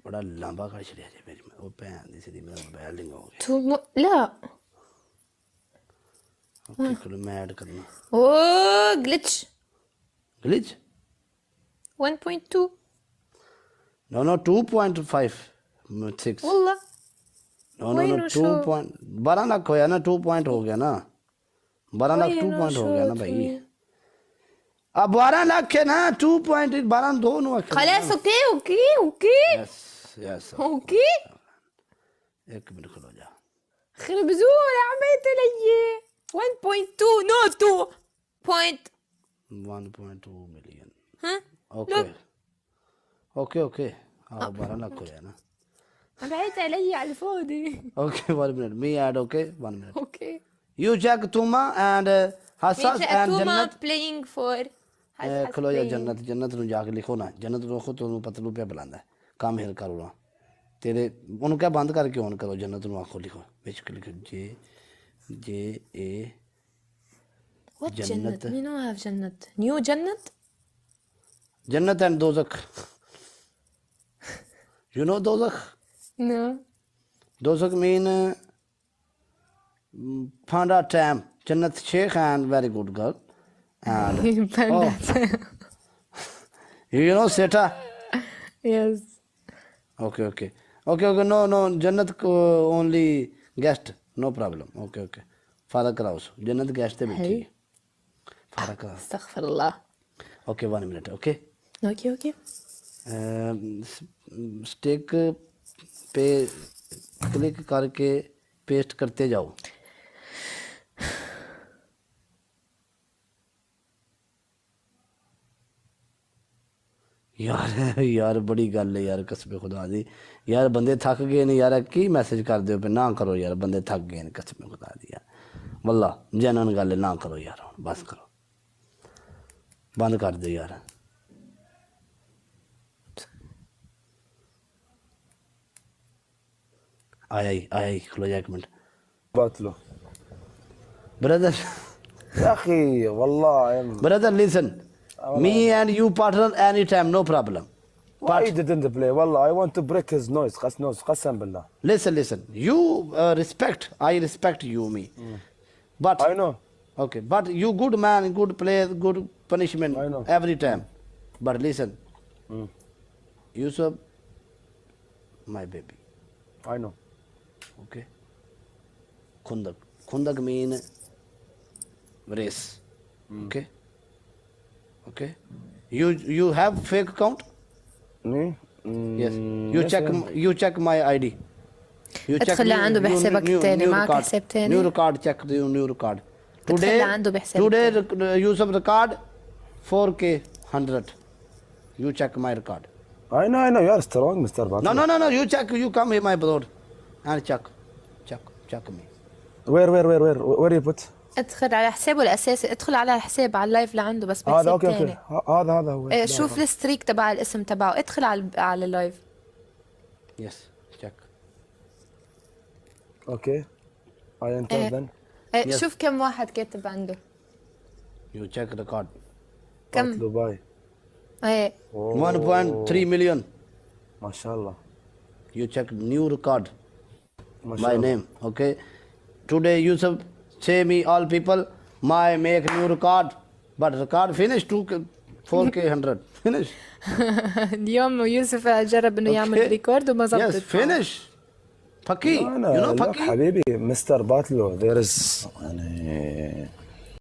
बड़ा लंबा कर छड़िया जी मेरी वो भैन दी सीधी मेरा बैलिंग हो गया لا ओके चलो मैं ऐड करना اوه glitch glitch 1.2 no no 2.56 والله no no no وينه 2 شو point 12 lakh होया ना 2 पॉइंट हो गया ना 12 लाख 2 وينه पॉइंट हो شو गया ना भाई توي अब 12 लाख है ना 2 पॉइंट 12 दो नो خلاص اوكي اوكي اوكي यस यस اوكي एक मिनट खलो जा خرب زول عملت لي 1.2 نو 2 point 1.2 million ها okay okay okay हाँ 12 लाख होया ना عملت علي على الفاضي ओके 1 मिनट मी add okay 1 minute اوكي you check तुमा एंड हसस and Tuma Jannat playing for खलो जा जन्नत जन्नत नु जाके लिखो ना जन्नत नु लिखो तो पतलू पे बुलांदा है काम हिल करो ना तेरे उन क्या बंद करके ऑन करो जन्नत नु आंखों लिखो बेच के लिखो जे जे ए what जन्नत جنت مين هو في جنت نيو جنت जन्नत एंड दोजख यू नो दोजख no दोजख mean found out time Jannat Sheikh and very good girl and Panda. You know सेटा yes okay okay okay okay no no Jannat को only guest no problem okay okay father कराओ Jannat guest पे बैठी है father कराओ استغفر الله okay 1 minute okay اوكي اوكي stick पे click करके paste करते जाओ यार यार बड़ी गल है यार कसम खुदा दी यार बंदे थक गए ने यार की मैसेज कर दो पे ना करो यार बंदे थक गए ने कसम खुदा दी यार वल्ला जनन गल ना करो यार बस करो बंद कर दो यार आया ही खलो जा एक minute باتلو brother يا اخي والله brother listen me and you partner anytime no problem why you didn't play والله I want to break his noise قسم بالله listen you respect I respect you me but I know okay but you good man good player good punishment I know. every time but listen Yusuf my baby I know okay khundak mean race okay okay you have fake account me yes you check my ID you ادخل لعنده بحسابك التاني معك حساب تاني new record check the new record ادخل لعنده بحسابك today Yusuf record 4K 100 you check my record I know you are strong Mr. Batlu no you check you come here my brother and check me where you put ادخل على حسابه الاساسي ادخل على الحساب على اللايف اللي عنده بس هذا بحساب اوكي تاني هذا هو شوف الستريك تبع الاسم تبعه ادخل على اللايف yes check اوكي I enter then Yes. شوف كم واحد كاتب عنده you check record كم Batlu bye ايه 1.3 million ما شاء الله you check new record ما my شاء الله name okay today Yusuf say me all people my make new record but record finish 4K 100 finish اليوم يوسف جرب انه يعمل ريكورد وما yes زبطت finish فكي you know لا فكي حبيبي Mr. Batlu there is يعني